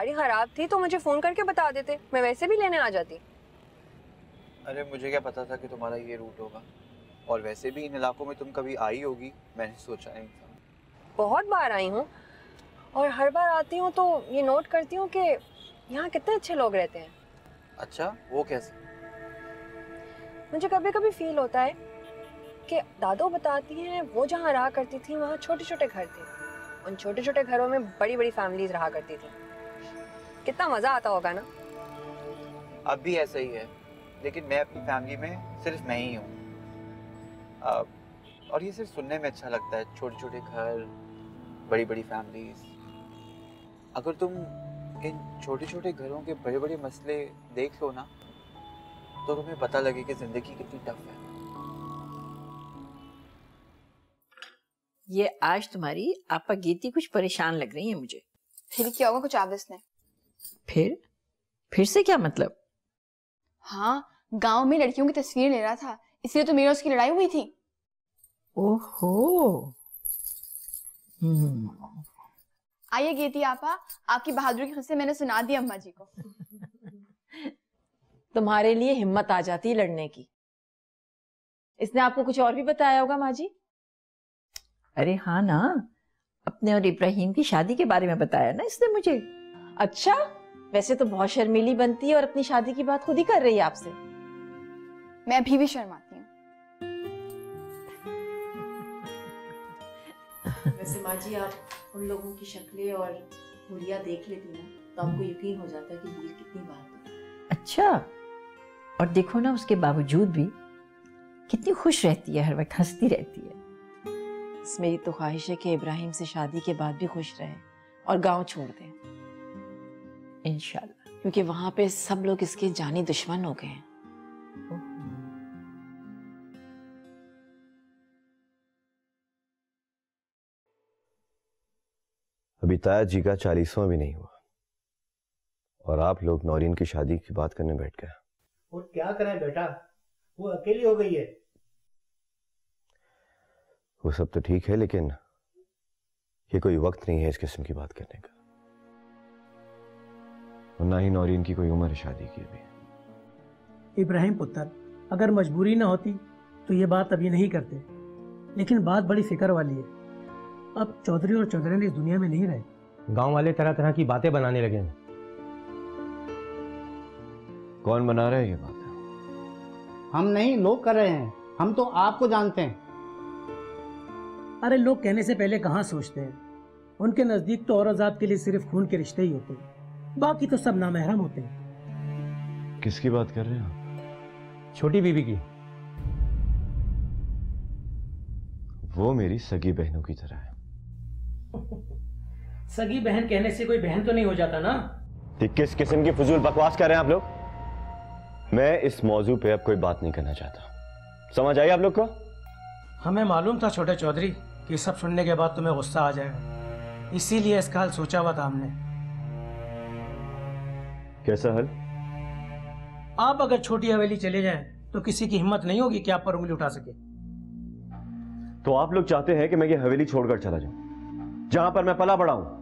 गाड़ी खराब थी तो मुझे फोन करके बता देते, मैं वैसे भी लेने आ जाती। अरे मुझे क्या पता था कि तुम्हारा ये रूट होगा, और वैसे भी इन इलाकों में तुम कभी आई होगी, मैंने सोचा नहीं था। बहुत बार आई हूँ और हर बार आती हूँ तो ये नोट करती हूँ कि यहाँ कितने अच्छे लोग रहते हैं। अच्छा, वो कैसे? मुझे कभी कभी फील होता है कि दादू बताती हैं वो जहाँ रहा करती थी वहाँ छोटे छोटे घर थे, उन छोटे छोटे घरों में बड़ी बड़ी फैमिलीज रहा करती थी। कितना मजा आता होगा ना। अब भी ऐसा ही है, लेकिन मैं अपनी फैमिली में सिर्फ मैं ही हूँ। और ये सिर्फ सुनने में अच्छा लगता है, छोटे छोटे घर, बड़ी बड़ी फैमिलीज। अगर तुम इन छोटे छोटे घरों के बड़े बड़े मसले देख लो ना, तो तुम्हें पता लगे कि जिंदगी कितनी टफ है। ये आज तुम्हारी आपा गीती कुछ परेशान लग रही है मुझे। फिर क्या होगा, कुछ आवेश ने? फिर से क्या मतलब? हाँ, गांव में लड़कियों की तस्वीर ले रहा था, इसलिए तो मेरी और उसकी लड़ाई हुई थी। ओहो। आइए गीती आपा, आपकी बहादुरी के किस्से मैंने सुना दिए अम्मा जी को। तुम्हारे लिए हिम्मत आ जाती है लड़ने की। इसने आपको कुछ और भी बताया होगा माँ जी? अरे हाँ ना, अपने और इब्राहिम की शादी के बारे में बताया ना इसने मुझे। अच्छा, वैसे तो बहुत शर्मीली बनती है और अपनी शादी की बात खुद ही कर रही है आपसे। मैं अभी भी शर्माती हूँ। वैसे माँ जी, आप उन लोगों की शक्लें और हुलिया देख लेती ना तो आपको यकीन हो जाता है कि दिल कितनी बात है। अच्छा, और देखो ना उसके बावजूद भी कितनी खुश रहती है, हर वक्त हंसती रहती है। मेरी तो ख्वाहिश है कि इब्राहिम से शादी के बाद भी खुश रहे और गांव छोड़ दें इंशाल्लाह, क्योंकि वहां पे सब लोग इसके जानी दुश्मन हो गए हैं। अभी ताया जी का 40वां भी नहीं हुआ और आप लोग नौरीन की शादी की बात करने बैठ गए। वो क्या करें बेटा, वो अकेली हो गई है। वो सब तो ठीक है, लेकिन ये कोई वक्त नहीं है इस किस्म की बात करने का, और ना ही नौरीन की कोई उम्र है शादी की अभी। इब्राहिम पुत्र, अगर मजबूरी ना होती तो ये बात अभी नहीं करते, लेकिन बात बड़ी फिक्र वाली है। अब चौधरी और चौधरी इस दुनिया में नहीं रहे, गांव वाले तरह तरह की बातें बनाने लगे हैं। कौन बना रहा है ये बात? हम नहीं, लोग कर रहे हैं। हम तो आपको जानते हैं। अरे लोग कहने से पहले कहाँ सोचते हैं। उनके नजदीक तो औरत जात के लिए सिर्फ खून के रिश्ते ही होते हैं, बाकी तो सब नामहरम होते हैं। किसकी बात कर रहे हैं आप? छोटी बीबी की। वो मेरी सगी बहनों की तरह है। सगी बहन कहने से कोई बहन तो नहीं हो जाता ना। किस किस्म की फजूल बकवास कर रहे हैं आप लोग? मैं इस मौजू पे अब कोई बात नहीं करना चाहता। समझ आई आप लोग को? हमें मालूम था छोटे चौधरी कि सब सुनने के बाद तुम्हें गुस्सा आ जाएगा, इसीलिए इसका हल सोचा हुआ था हमने। कैसा हल? आप अगर छोटी हवेली चले जाएं तो किसी की हिम्मत नहीं होगी कि आप पर उंगली उठा सके। तो आप लोग चाहते हैं कि मैं ये हवेली छोड़कर चला जाऊं, जहां पर मैं पला बड़ा हूं?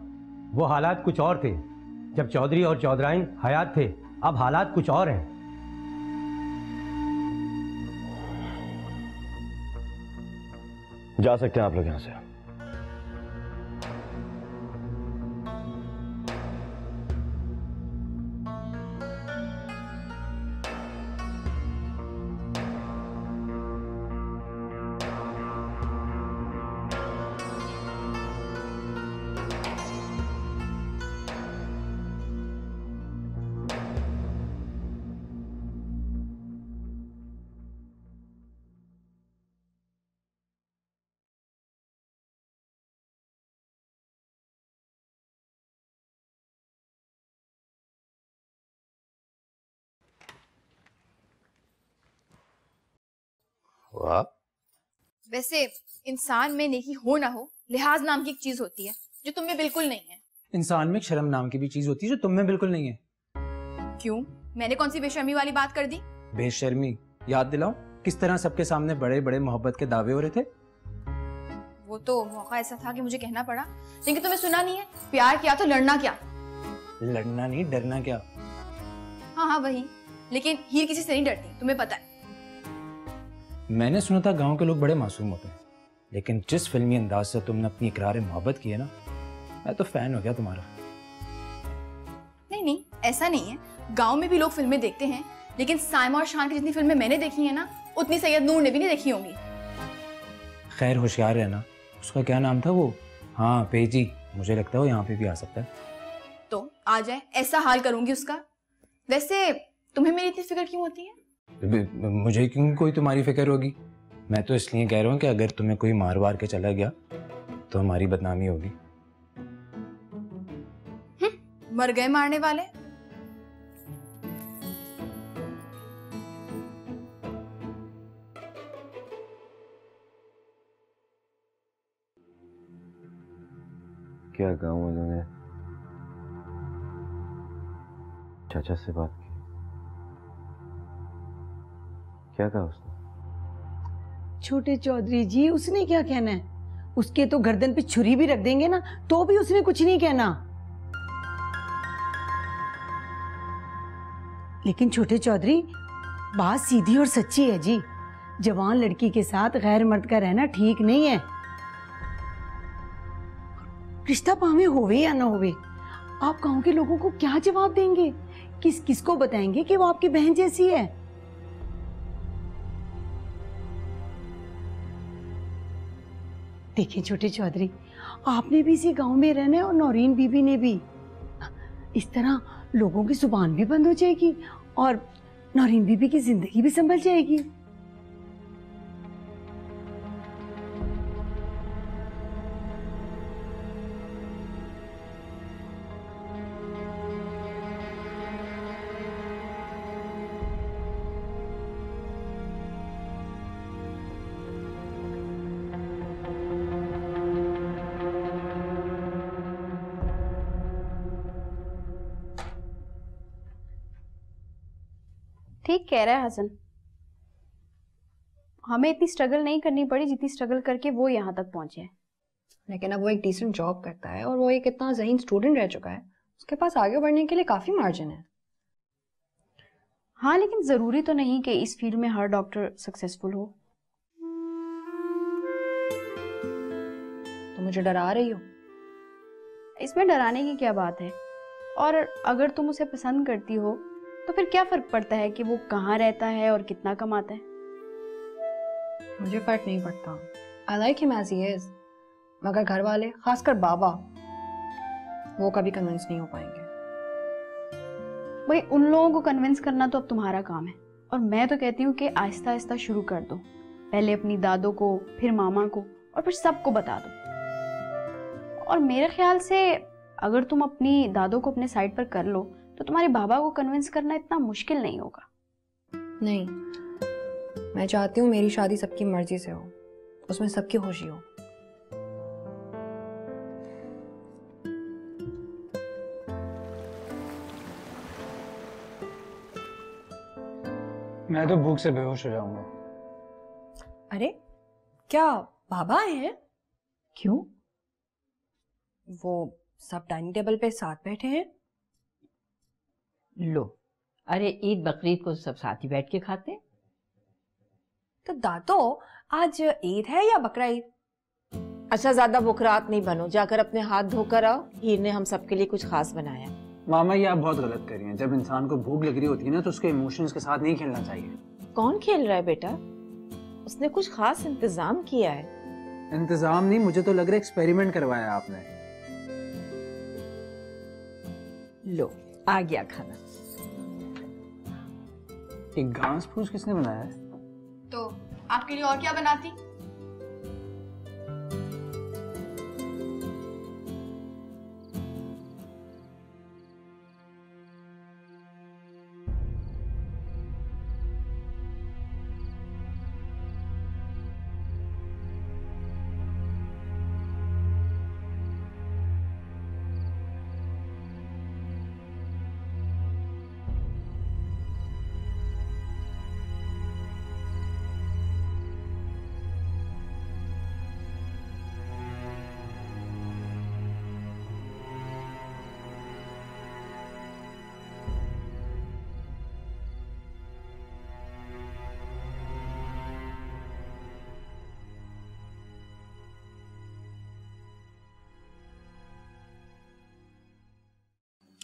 वो हालात कुछ और थे जब चौधरी और चौधराइन हयात थे, अब हालात कुछ और हैं। जा सकते हैं आप लोग यहां से। वाह। वैसे इंसान में नेकी हो ना हो, लिहाज नाम की एक चीज होती है जो तुम में बिल्कुल नहीं है। इंसान में शर्म नाम की भी चीज होती है जो तुम में बिल्कुल नहीं है। क्यों? मैंने कौन सी बेशर्मी वाली बात कर दी? बेशर्मी? याद दिलाओ, किस तरह सबके सामने बड़े बड़े मोहब्बत के दावे हो रहे थे। वो तो मौका ऐसा था कि मुझे कहना पड़ा, लेकिन तुम्हें सुना नहीं है। प्यार किया तो लड़ना क्या। लड़ना नहीं, डरना क्या? हाँ हाँ वही, लेकिन हीर किसी से नहीं डरती, तुम्हें पता है। मैंने सुना था गांव के लोग बड़े मासूम होते हैं, लेकिन जिस फिल्मी अंदाज से तुमने अपनी इकरार मोहब्बत की है ना, मैं तो फैन हो गया तुम्हारा। नहीं नहीं, ऐसा नहीं है। गांव में भी लोग फिल्में देखते हैं, लेकिन साइमा और शान की जितनी फिल्में मैंने देखी है ना, उतनी सैयद नूर ने भी नहीं देखी होंगी। खैर होशियार रहना। उसका क्या नाम था वो? हाँ पेजी, मुझे लगता है वो यहाँ पे भी आ सकता है। तो आ जाए, ऐसा हाल करूंगी उसका। वैसे तुम्हें मेरी इतनी फिक्र क्यों होती है? मुझे क्यों कोई तुम्हारी फिक्र होगी? मैं तो इसलिए कह रहा हूँ कि अगर तुम्हें कोई मार वार के चला गया तो हमारी बदनामी होगी। मर गए मारने वाले। क्या गाँव वालों ने चाचा से बात की? क्या कहा उसने? छोटे चौधरी जी, उसने क्या कहना है? उसके तो गर्दन पे छुरी भी रख देंगे ना, तो भी उसने कुछ नहीं कहना। लेकिन छोटे चौधरी, बात सीधी और सच्ची है जी। जवान लड़की के साथ गैर मर्द का रहना ठीक नहीं है। रिश्ता पावे होवे या ना होवे, आप गांव के लोगों को क्या जवाब देंगे? किस किस को बताएंगे कि वो आपकी बहन जैसी है? देखिए छोटे चौधरी, आपने भी इसी गांव में रहना है और नौरीन बीबी ने भी। इस तरह लोगों की जुबान भी बंद हो जाएगी और नौरीन बीबी की जिंदगी भी संभल जाएगी। ठीक कह रहा है हसन। हमें इतनी स्ट्रगल नहीं करनी पड़ी जितनी स्ट्रगल करके वो यहाँ तक पहुंचे हैं। लेकिन अब वो एक डिसेंट जॉब करता है और वो एक इतना ज़हीन स्टूडेंट रह चुका है, उसके पास आगे बढ़ने के लिए काफ़ी मार्जिन है। हाँ, लेकिन जरूरी तो नहीं कि इस फील्ड में हर डॉक्टर सक्सेसफुल हो। तो मुझे डरा रही हो? इसमें डराने की क्या बात है? और अगर तुम उसे पसंद करती हो तो फिर क्या फर्क पड़ता है कि वो कहाँ रहता है और कितना कमाता है? मुझे फर्क नहीं पड़ता। I like him as he is. मगर घर वाले, खासकर बाबा, वो कभी कन्विंस नहीं हो पाएंगे। भाई, उन लोगों को कन्विंस करना तो अब तुम्हारा काम है, और मैं तो कहती हूँ कि आहिस्ता आहिस्ता शुरू कर दो। पहले अपनी दादों को, फिर मामा को, और फिर सबको बता दो। और मेरे ख्याल से अगर तुम अपनी दादों को अपने साइड पर कर लो तो तुम्हारे बाबा को कन्विंस करना इतना मुश्किल नहीं होगा। नहीं, मैं चाहती हूँ मेरी शादी सबकी मर्जी से हो, उसमें सबकी खुशी हो। मैं तो भूख से बेहोश हो जाऊंगा। अरे क्या बाबा आए हैं? क्यों? वो सब डाइनिंग टेबल पे साथ बैठे हैं। लो, अरे ईद बकरीद को सब साथ ही बैठ के खाते हैं। तो दादो, आज ईद है या बकरा ईद? अच्छा, ज्यादा बुकरात नहीं बनो, जाकर अपने हाथ धोकर आओ। हीर ने हम सबके लिए कुछ खास बनाया। मामा, ये आप बहुत गलत कर रही हैं। जब इंसान को भूख लग रही होती है ना, तो उसके इमोशंस के साथ नहीं खेलना चाहिए। कौन खेल रहा है बेटा? उसने कुछ खास इंतजाम किया है। इंतजाम नहीं, मुझे तो लग रहा है एक्सपेरिमेंट करवाया आपने। लो, आ गया खाना। एक घास फूस किसने बनाया है? तो आपके लिए और क्या बनाती?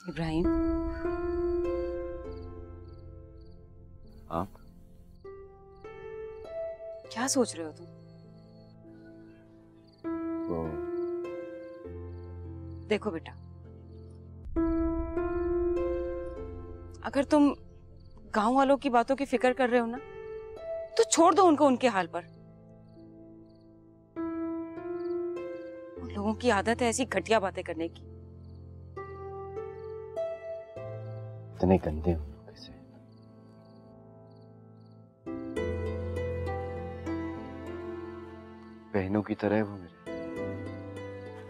इब्राहिम, आप क्या सोच रहे हो तुम? वो देखो बेटा, अगर तुम गांव वालों की बातों की फिक्र कर रहे हो ना, तो छोड़ दो उनको उनके हाल पर। उन लोगों की आदत है ऐसी घटिया बातें करने की। इतने गंदे हो लोग कैसे? बहनों की तरह है वो मेरे,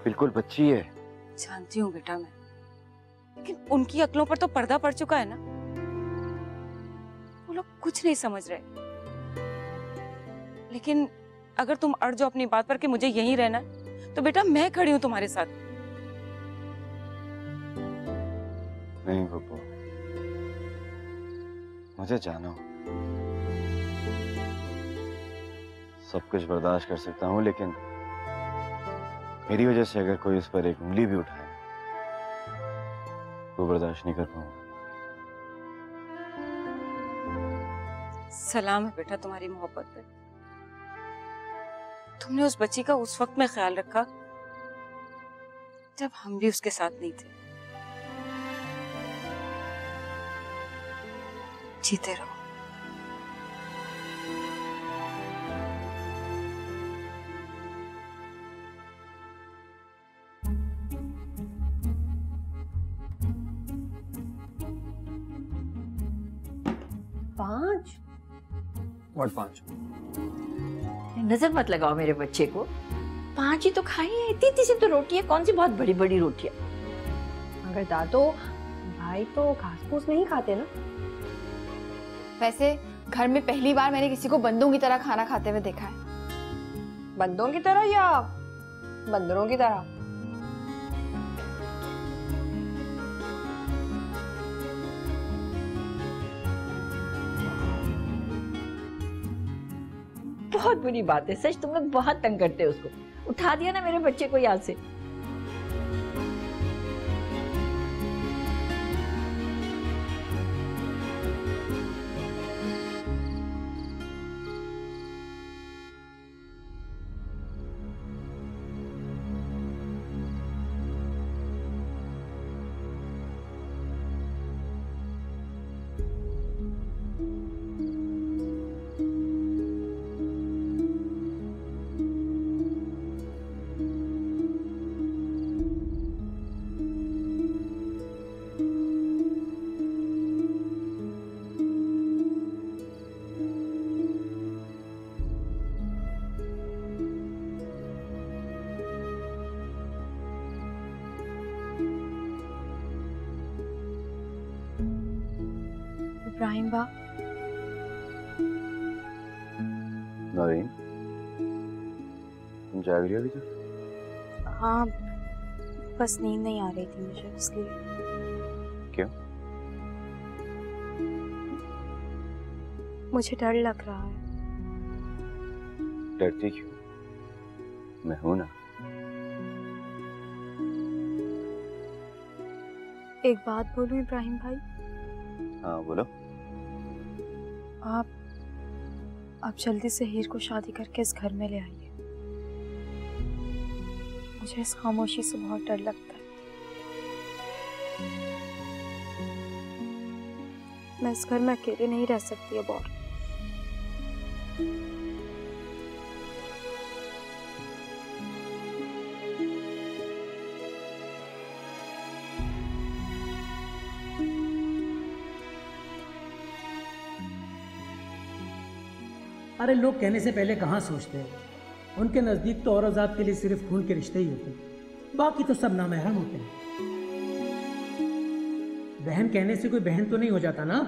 बिल्कुल बच्ची है। जानती हूँ बेटा मैं, लेकिन उनकी अक्लों पर तो पर्दा पड़ चुका है ना। वो लोग कुछ नहीं समझ रहे। लेकिन अगर तुम अड़ जाओ अपनी बात पर कि मुझे यहीं रहना है, तो बेटा मैं खड़ी हूं तुम्हारे साथ। नहीं बब्बू, मुझे जाना हो। सब कुछ बर्दाश्त कर सकता हूँ, लेकिन मेरी वजह से अगर कोई इस पर एक उंगली भी उठाए वो बर्दाश्त नहीं कर पाऊंगा। सलाम है बेटा तुम्हारी मोहब्बत पे। तुमने उस बच्ची का उस वक्त में ख्याल रखा जब हम भी उसके साथ नहीं थे। जीते रहो। पांच? व्हाट 5? नजर मत लगाओ मेरे बच्चे को। 5 ही तो खाई है, इतनी सी तो रोटी है, कौन सी बहुत बड़ी बड़ी रोटियां। मगर दादो, भाई तो घास फूस नहीं खाते ना। वैसे घर में पहली बार मैंने किसी को बंदों की तरह खाना खाते हुए देखा है। बंदों की तरह या बंदरों की तरह? बहुत बुरी बात है सच, तुम लोग बहुत तंग करते हो उसको। उठा दिया ना मेरे बच्चे को यहाँ से। इब्राहिम बा, नौरीन, तुम जाग रही हो अभी तक? हाँ बस नींद नहीं आ रही थी मुझे, इसलिए। क्यों? मुझे डर लग रहा है। डरती क्यों? मैं हूं ना। एक बात बोलूं इब्राहिम भाई? हाँ बोलो। आप जल्दी से हीर को शादी करके इस घर में ले आइए। मुझे इस खामोशी से बहुत डर लगता है। मैं इस घर में अकेले नहीं रह सकती अब और। अरे लोग कहने से पहले कहाँ सोचते हैं। उनके नज़दीक तो औरत ज़ात के लिए सिर्फ खून के रिश्ते ही होते हैं, बाकी तो सब नामहरम होते हैं। बहन कहने से कोई बहन तो नहीं हो जाता ना।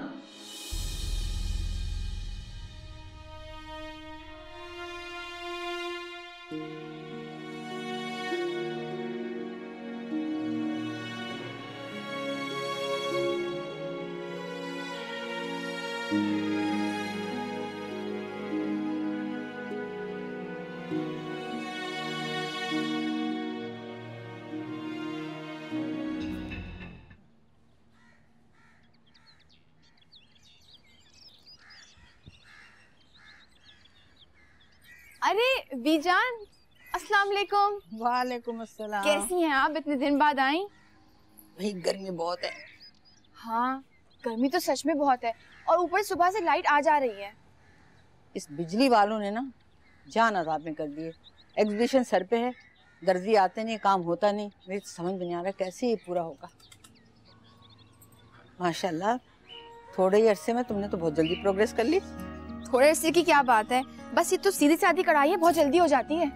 अरे बीजान, अस्सलाम वालेकुम। वालेकुम अस्सलाम। कैसी हैं आप? इतने दिन बाद आई। भाई गर्मी बहुत है। हाँ, गर्मी तो सच में बहुत है, और ऊपर सुबह से लाइट आ जा रही है। इस बिजली वालों ने ना जान अज़ाब में कर दिए। एग्जीबिशन सर पे है, दर्जी आते नहीं, काम होता नहीं। मुझे समझ में नहीं आ रहा कैसे ये पूरा होगा। माशाल्लाह, थोड़े ही अरसे में तुमने तो बहुत जल्दी प्रोग्रेस कर ली। थोड़े अरसे की क्या बात है, बस ये तो सीधी सादी कढ़ाई है, बहुत जल्दी हो जाती है।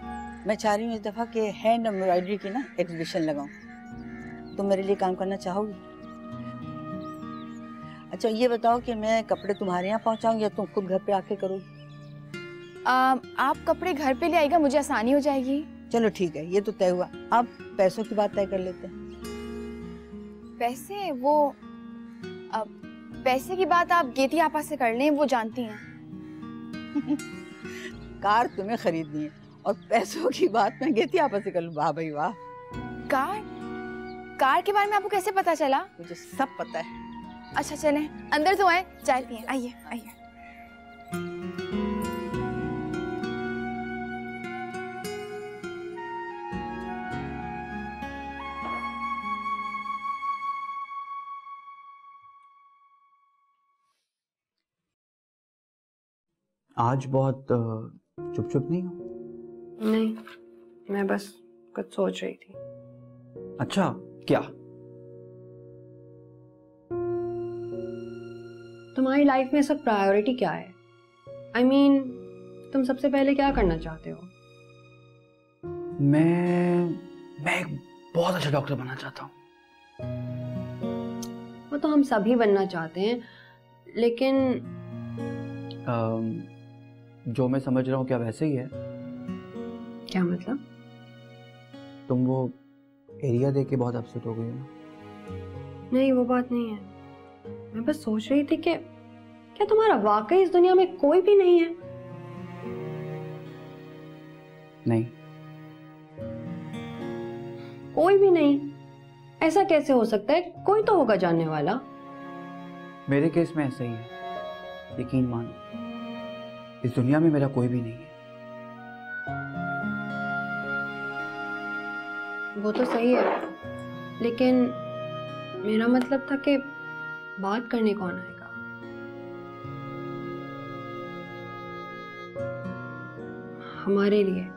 मैं चाह रही हूँ इस दफा के हैंड एम्ब्रॉयडरी की ना एग्जीबिशन लगाऊं। तुम मेरे लिए काम करना चाहोगी? अच्छा ये बताओ कि मैं कपड़े तुम्हारे यहाँ पहुँचाऊँ या तुम खुद घर पे आके करोगी? आप कपड़े घर पे ले आएगा, मुझे आसानी हो जाएगी। चलो ठीक है, ये तो तय हुआ। अब पैसों की बात तय कर लेते हैं। पैसे वो पैसे की बात आप गेती आपा से कर लें, वो जानती हैं। कार तुम्हें खरीदनी है और पैसों की बात मैं गेती आपा से कर लूं। वाह भाई वाह। कार के बारे में आपको कैसे पता चला? मुझे सब पता है। अच्छा चलें, अंदर तो आए, चाय पिए। आइए आइए। आज बहुत चुप चुप नहीं हो? नहीं, मैं बस कुछ सोच रही थी। अच्छा, क्या? तुम्हारी लाइफ में सब प्रायोरिटी क्या है? I mean, तुम सबसे पहले क्या करना चाहते हो? मैं एक बहुत अच्छा डॉक्टर बनना चाहता हूँ। वो तो हम सभी बनना चाहते हैं, लेकिन जो मैं समझ रहा हूँ क्या वैसे ही है? क्या मतलब? तुम वो एरिया देख के बहुत अपसेट हो गई हो ना? नहीं, वो बात नहीं है। मैं बस सोच रही थी कि क्या तुम्हारा वाकई इस दुनिया में कोई भी नहीं है? नहीं, कोई भी नहीं? ऐसा कैसे हो सकता है? कोई तो होगा जानने वाला। मेरे केस में ऐसा ही है, यकीन मानो, इस दुनिया में मेरा कोई भी नहीं है। वो तो सही है, लेकिन मेरा मतलब था कि बात करने कौन आएगा? हमारे लिए।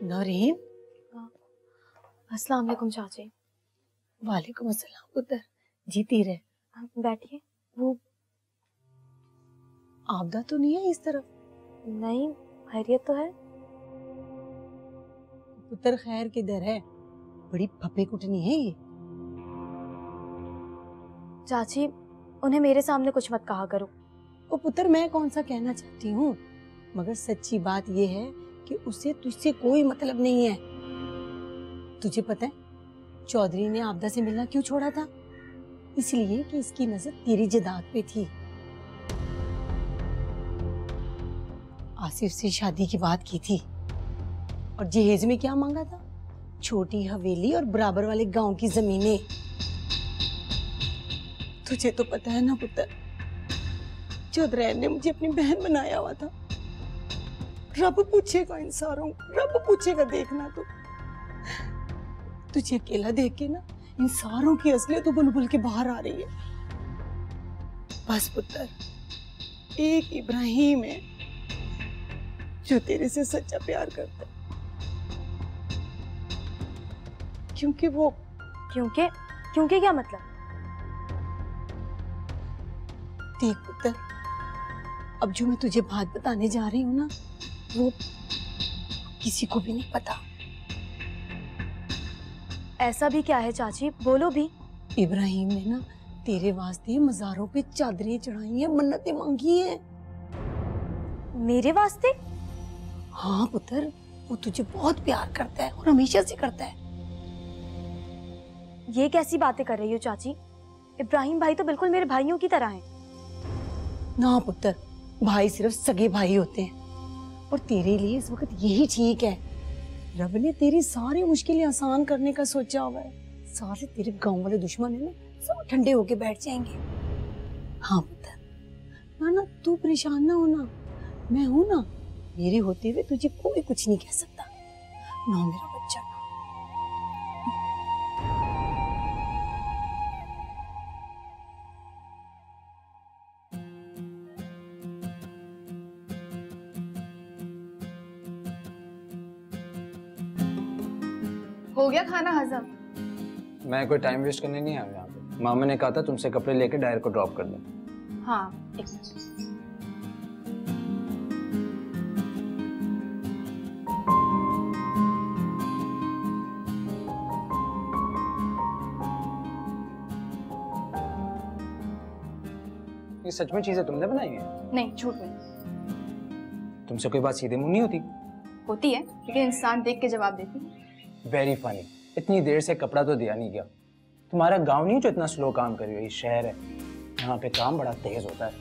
नौरीन। अस्सलाम वालेकुम चाची। वालेकुम अस्सलाम पुत्र, जीती रहे। बैठिए। वो आपदा तो नहीं है इस तरफ? नहीं, खैरियत तो है। पुत्र खैर किधर है? बड़ी फपे कुटनी है ये। चाची, उन्हें मेरे सामने कुछ मत कहा करो। वो पुत्र मैं कौन सा कहना चाहती हूँ, मगर सच्ची बात ये है कि उसे तुझसे कोई मतलब नहीं है। तुझे पता है चौधरी ने आपदा से मिलना क्यों छोड़ा था? इसलिए कि इसकी नजर तेरी जायदाद पे थी। आसिफ से शादी की बात की थी और जहेज में क्या मांगा था? छोटी हवेली और बराबर वाले गांव की जमीनें। तुझे तो पता है ना पुत्र, चौधरी ने मुझे अपनी बहन बनाया हुआ था। रब पूछेगा इन सारों, रब पूछेगा। देखना तो तुझे अकेला देख के ना इन सारों की असलियत तो बुलबुल के बाहर आ रही है। बस पुत्र, एक इब्राहिम है जो तेरे से सच्चा प्यार करता है। क्योंकि वो क्योंकि क्या मतलब? देख पुत्र, अब जो मैं तुझे बात बताने जा रही हूँ ना, वो किसी को भी नहीं पता। ऐसा भी क्या है चाची, बोलो भी। इब्राहिम ने ना तेरे वास्ते मज़ारों पे चादरें चढ़ाई हैं, मन्नतें मांगी हैं। मेरे वास्ते? हाँ पुत्र, वो तुझे बहुत प्यार करता है और हमेशा से करता है। ये कैसी बातें कर रही हो चाची? इब्राहिम भाई तो बिल्कुल मेरे भाइयों की तरह हैं। ना पुत्र, भाई सिर्फ सगे भाई होते हैं और तेरे लिए इस वक्त यही ठीक है। रब ने तेरी सारी मुश्किलें आसान करने का सोचा हुआ है। सारे तेरे गांव वाले दुश्मन है ना, सब ठंडे होके बैठ जाएंगे। हाँ पुत्र, ना तू परेशान ना होना, मैं हूं ना। मेरे होते हुए तुझे कोई कुछ नहीं कह सकता। ना मेरा बच्चा ना। हो गया खाना हजम? मैं कोई टाइम वेस्ट करने नहीं आया यहाँ पे। मामा ने कहा था तुमसे कपड़े लेके डायर को ड्रॉप कर दूं। हाँ, एक मिनट। ये सच में चीजें तुमने बनाई है? नहीं, झूठ नहीं। तुमसे कोई बात सीधे मुंह नहीं होती? होती है, लेकिन इंसान देख के जवाब देती है। Very funny. इतनी देर से कपड़ा तो दिया नहीं गया। तुम्हारा गांव नहीं जो इतना स्लो काम कर रही हो, ये शहर है, यहाँ पे काम बड़ा तेज होता है।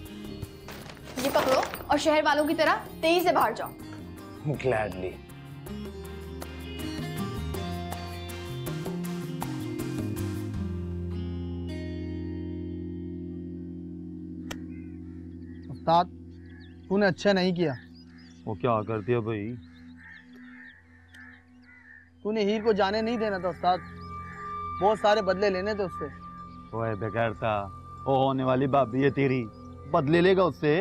ये पकड़ो और शहर वालों की तरह तेजी से बाहर जाओ। ग्लैडली। उस्ताद, तूने अच्छा नहीं किया। वो क्या कर दिया भाई? तूने हीर को जाने नहीं देना था उस्ताद, बहुत सारे बदले लेने थे उससे। ओए बेकारता, वो होने वाली भाभी है तेरी, बदले लेगा उससे?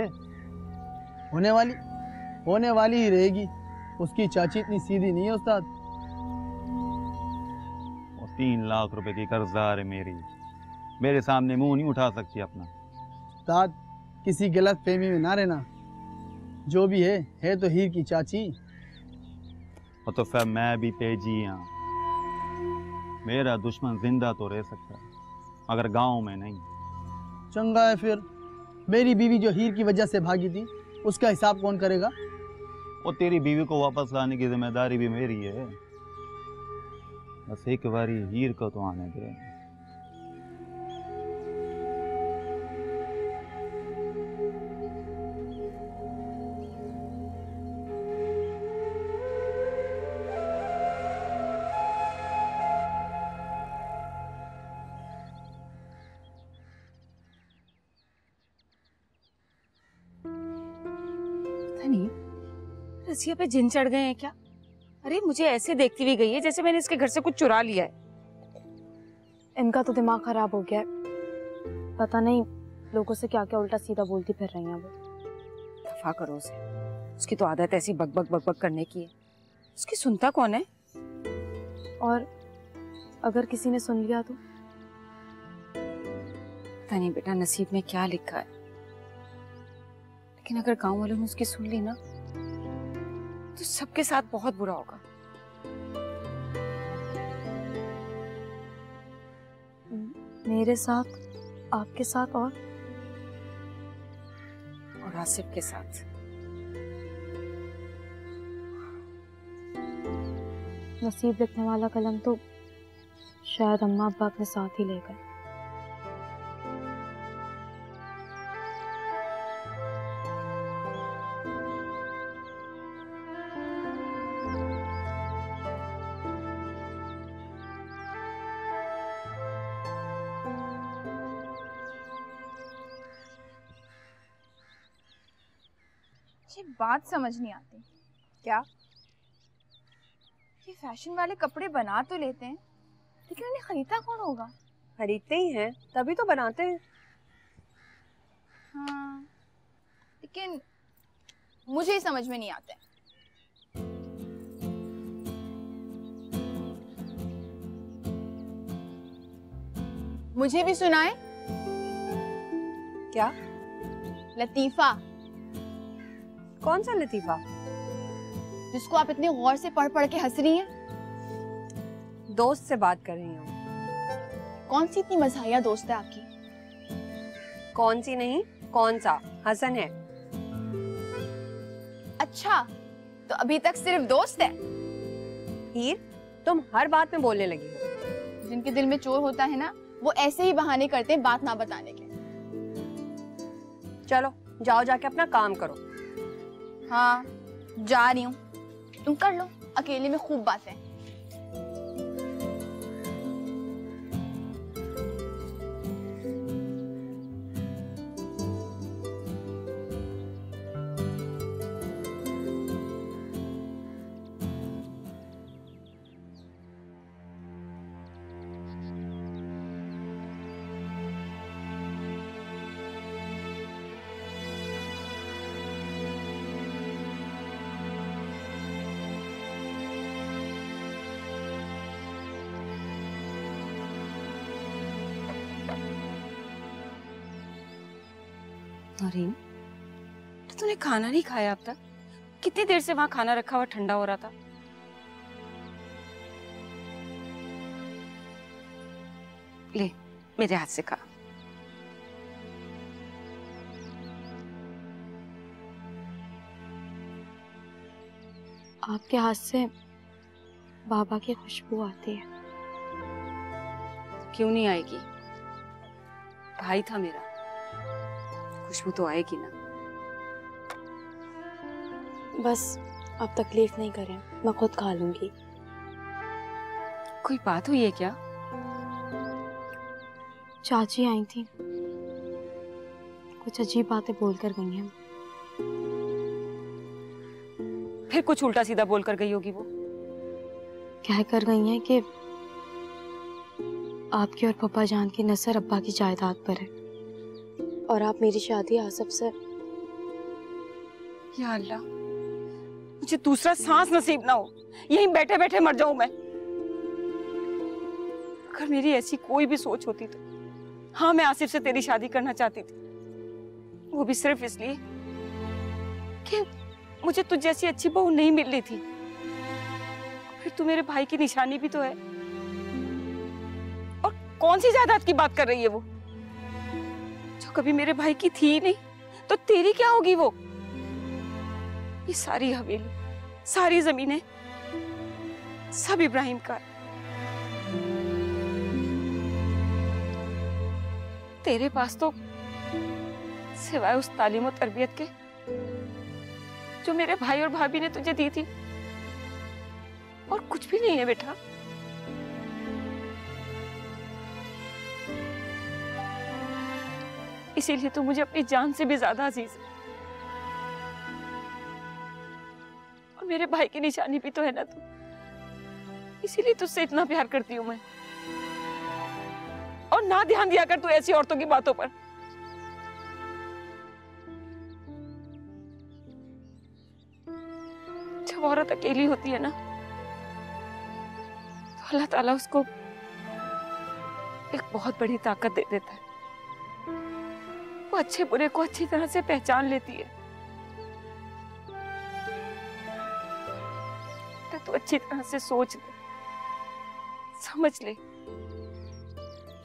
होने वाली ही रहेगी। उसकी चाची इतनी सीधी नहीं है उस्ताद। वो 3 लाख रुपए की कर्जदार है मेरे सामने मुंह नहीं उठा सकती अपना। उस्ताद, किसी गलत फहमी में ना रहना। जो भी है तो हीर की चाची। और तो फिर मैं भी तेजी हाँ। मेरा दुश्मन जिंदा तो रह सकता है मगर गांव में नहीं। चंगा है फिर। मेरी बीवी जो हीर की वजह से भागी थी, उसका हिसाब कौन करेगा? और तेरी बीवी को वापस लाने की जिम्मेदारी भी मेरी है। बस एक बारी हीर को तो आने दे। नहीं, रसिया पे जिन चढ़ गए हैं क्या? अरे मुझे ऐसे देखती हुई गई है जैसे मैंने इसके घर से कुछ चुरा लिया है। इनका तो दिमाग खराब हो गया है। पता नहीं लोगों से क्या क्या उल्टा सीधा बोलती फिर रही हैं वो। दफा करो उसे, उसकी तो आदत ऐसी बकबक करने की है। उसकी सुनता कौन है? और अगर किसी ने सुन लिया तो? पता नहीं बेटा नसीब में क्या लिखा है, लेकिन अगर गांव वालों ने उसकी सुन ली ना तो सबके साथ बहुत बुरा होगा। मेरे साथ, आपके साथ और आसिफ के साथ। नसीब लिखने वाला कलम तो शायद अम्मा अब्बा अपने साथ ही ले गए। मुझे बात समझ नहीं आती। क्या? ये फैशन वाले कपड़े बना तो लेते हैं, लेकिन उन्हें खरीदता कौन होगा? खरीदते ही हैं, तभी तो बनाते हैं। हाँ, लेकिन मुझे ही समझ में नहीं आते। मुझे भी सुनाए। क्या? लतीफा। कौन सा लतीफा? जिसको आप इतने गौर से पढ़ पढ़ के हंस रही हैं। दोस्त से बात कर रही हूँ। कौन सी इतनी मज़ाहिया दोस्त है आपकी? कौन सी नहीं, कौन सा? हसन है। अच्छा, तो अभी तक सिर्फ दोस्त है? हीर, तुम हर बात में बोलने लगी हो। जिनके दिल में चोर होता है ना, वो ऐसे ही बहाने करते हैं बात ना बताने के। चलो जाओ, जाके अपना काम करो। हाँ जा रही हूँ, तुम कर लो, अकेले में खूब बातें। नौरीन, तो तूने खाना नहीं खाया अब तक? कितनी देर से वहां खाना रखा हुआ ठंडा हो रहा था? ले मेरे हाथ से खा। आपके हाथ से बाबा की खुशबू आती है। क्यों नहीं आएगी? भाई था मेरा, खुशबू तो आएगी ना। बस आप तकलीफ नहीं करें, मैं खुद खा लूंगी। कोई बात हुई है क्या? चाची आई थी, कुछ अजीब बातें बोलकर गई हैं। फिर कुछ उल्टा सीधा बोल कर गई होगी वो। कह कर गई हैं कि आपकी और पापा जान की नजर अब्बा की जायदाद पर है और आप मेरी शादी आसफ से। या अल्लाह, मुझे दूसरा सांस नसीब ना हो, यहीं बैठे बैठे मर जाऊं मैं। अगर मेरी ऐसी कोई भी सोच होती तो हाँ, मैं आसिफ से तेरी शादी करना चाहती थी, वो भी सिर्फ इसलिए कि मुझे तुझ जैसी अच्छी बहू नहीं मिल रही थी। फिर तू मेरे भाई की निशानी भी तो है। और कौन सी जायदाद की बात कर रही है वो, जो कभी मेरे भाई की थी ही नहीं, तो तेरी क्या होगी वो? ये सारी हवेली, सारी जमीनें सब इब्राहिम का है। तेरे पास तो सिवाय उस तालीम और तरबियत के जो मेरे भाई और भाभी ने तुझे दी थी और कुछ भी नहीं है बेटा। इसीलिए तो मुझे अपनी जान से भी ज्यादा अजीज है। और मेरे भाई की निशानी भी तो है ना तू, इसीलिए तुझसे इतना प्यार करती हूँ मैं। और ना ध्यान दिया कर तू ऐसी औरतों की बातों पर। जब औरत अकेली होती है ना, तो अल्लाह ताला उसको एक बहुत बड़ी ताकत दे देता है। वो अच्छे बुरे को अच्छी तरह से पहचान लेती है। तो तू अच्छी तरह से सोच ले, समझ ले,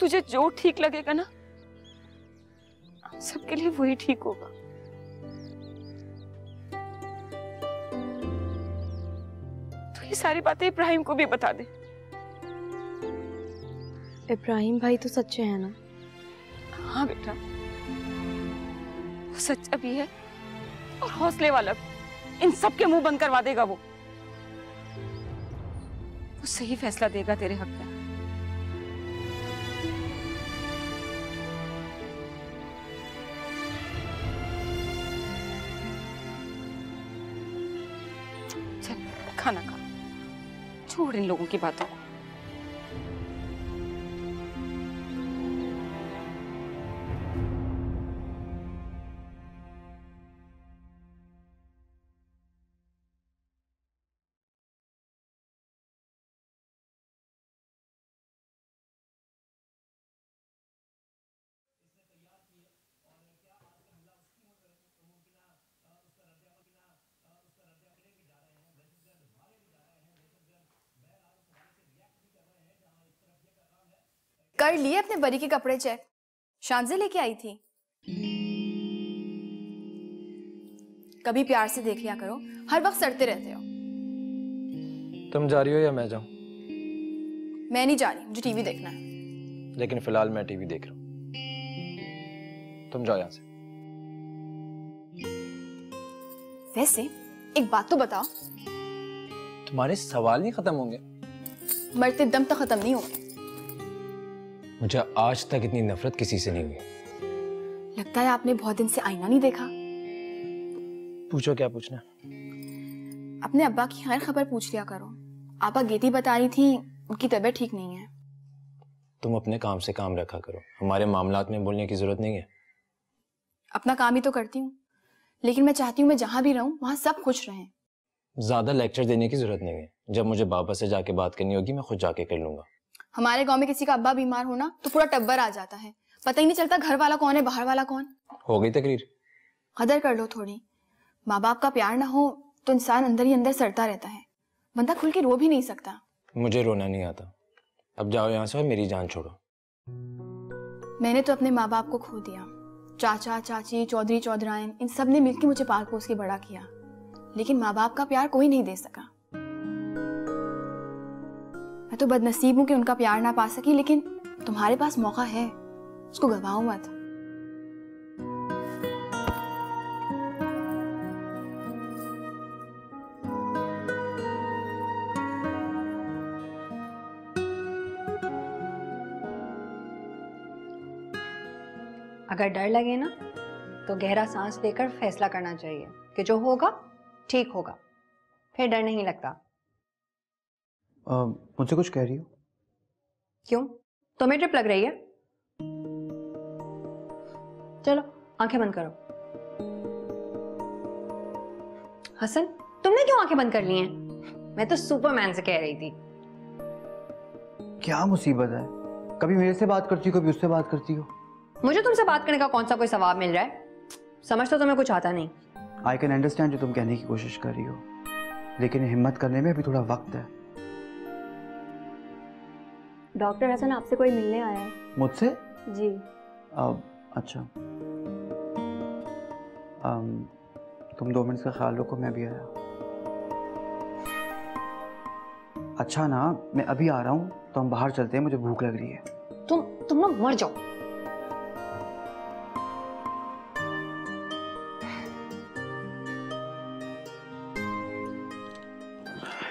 तुझे जो ठीक लगेगा ना, सबके लिए वही ठीक होगा। तो ये सारी बातें इब्राहिम को भी बता दे। इब्राहिम भाई तो सच्चे हैं ना? हाँ बेटा, वो सच्चा भी है और हौसले वाला भी। इन सब के मुंह बंद करवा देगा वो सही फैसला देगा तेरे हक में। चल खाना खा, छोड़ इन लोगों की बातों को। कर लिए अपने बरी के कपड़े चेक? शांजे लेके आई थी। कभी प्यार से देख लिया करो, हर वक्त सड़ते रहते हो। तुम जा रही हो या मैं जाऊं? मैं नहीं जा रही, मुझे टीवी देखना है। लेकिन फिलहाल मैं टीवी देख रहा हूँ। तुम जाओ यहाँ से। वैसे एक बात तो बताओ, तुम्हारे सवाल नहीं खत्म होंगे। मरते दम तक खत्म नहीं होंगे। मुझे आज तक इतनी नफरत किसी से नहीं हुई। लगता है आपने बहुत दिन से आईना नहीं देखा। पूछो, क्या पूछना? अपने अब्बा की खैर खबर पूछ लिया करो। आपा गेती बता रही थी उनकी तबीयत ठीक नहीं है। तुम अपने काम से काम रखा करो, हमारे मामलात में बोलने की जरूरत नहीं है। अपना काम ही तो करती हूँ, लेकिन मैं चाहती हूँ मैं जहां भी रहूं वहां सब खुश रहें। ज्यादा लेक्चर देने की जरूरत नहीं है। जब मुझे बाबा से जाके बात करनी होगी मैं खुद जाके कर लूंगा। हमारे गांव में किसी का अब्बा बीमार हो ना तो पूरा टब्बर आ जाता है, पता ही नहीं चलता घर वाला कौन है बाहर वाला कौन। हो गई तकरीर? कदर कर लो थोड़ी। माँ बाप का प्यार ना हो तो इंसान अंदर ही अंदर सड़ता रहता है, बंदा खुल के रो भी नहीं सकता। मुझे रोना नहीं आता। अब जाओ यहाँ से और मेरी जान छोड़ो। मैंने तो अपने माँ बाप को खो दिया। चाचा चाची चौधरी चौधराइन इन सब ने मिलकर मुझे पाल पोस के बड़ा किया, लेकिन माँ बाप का प्यार कोई नहीं दे सका। मैं तो बदनसीब हूं कि उनका प्यार ना पा सकी, लेकिन तुम्हारे पास मौका है, उसको गवाओ मत। अगर डर लगे ना तो गहरा सांस लेकर फैसला करना चाहिए कि जो होगा ठीक होगा, फिर डर नहीं लगता। मुझसे कुछ कह रही हो? क्यों, तुम्हें ट्रिप लग रही है? चलो आंखें बंद करो। हसन, तुमने क्यों आंखें बंद कर ली हैं? मैं तो सुपरमैन से कह रही थी। क्या मुसीबत है? कभी मेरे से बात करती हो, कभी उससे बात करती हो। मुझे तुमसे बात करने का कौन सा कोई सवाब मिल रहा है? समझ तो तुम्हें कुछ आता नहीं। आई कैन अंडरस्टैंड जो तुम कहने की कोशिश कर रही हो, लेकिन हिम्मत करने में अभी थोड़ा वक्त है। डॉक्टर हसन आपसे कोई मिलने आया है। मुझसे? जी। अच्छा, तुम 2 मिनट का ख्याल रखो, मैं भी आया। अच्छा ना, मैं अभी आ रहा हूँ, तो हम बाहर चलते हैं, मुझे भूख लग रही है। तुम ना मर जाओ।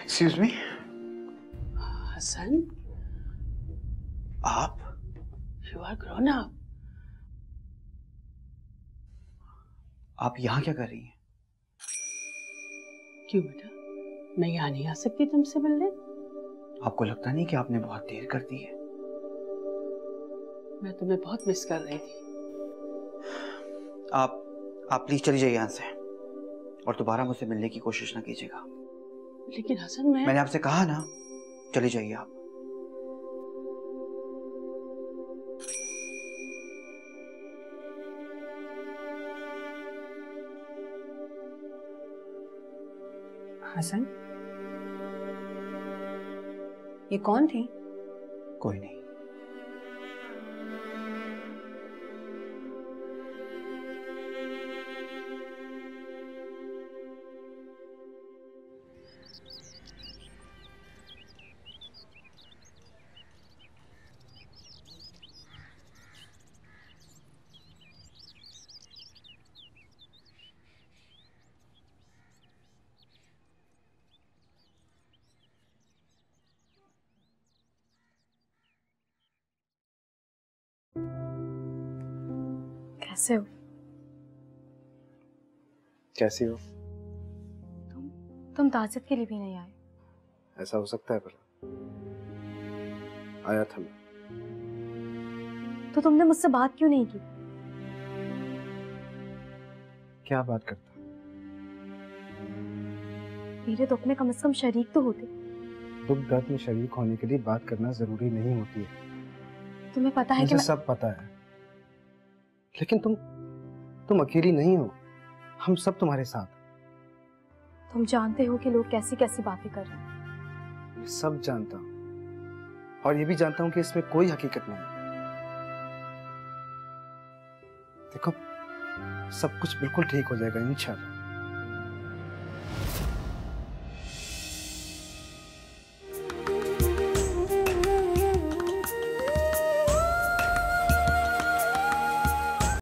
Excuse me. हसन, आप? You are grown up. आप यहाँ क्या कर रही हैं? क्यों बेटा, मैं यहाँ नहीं आ सकती तुमसे मिलने? आपको लगता नहीं कि आपने बहुत देर कर दी है? मैं तुम्हें बहुत मिस कर रही थी। आप प्लीज चली जाइए यहाँ से, और दोबारा मुझसे मिलने की कोशिश ना कीजिएगा। लेकिन हसन, मैंने आपसे कहा ना, चली जाइए आप। हसन, ये कौन थी? कोई नहीं। कैसे हो? कैसी हो? तुम ताजियत के लिए भी नहीं आए? ऐसा हो सकता है? भला आया था मैं। तो तुमने मुझसे बात क्यों नहीं की? क्या बात करता? मेरे दुख में कम से कम शरीक तो होते। दुख दर्द में शरीक होने के लिए बात करना जरूरी नहीं होती है। तुम्हें पता है कि मुझे सब पता है, लेकिन तुम अकेली नहीं हो, हम सब तुम्हारे साथ। तुम जानते हो कि लोग कैसी कैसी बातें कर रहे हैं। मैं सब जानता हूँ, और ये भी जानता हूँ कि इसमें कोई हकीकत नहीं। देखो, सब कुछ बिल्कुल ठीक हो जाएगा इंशाल्लाह।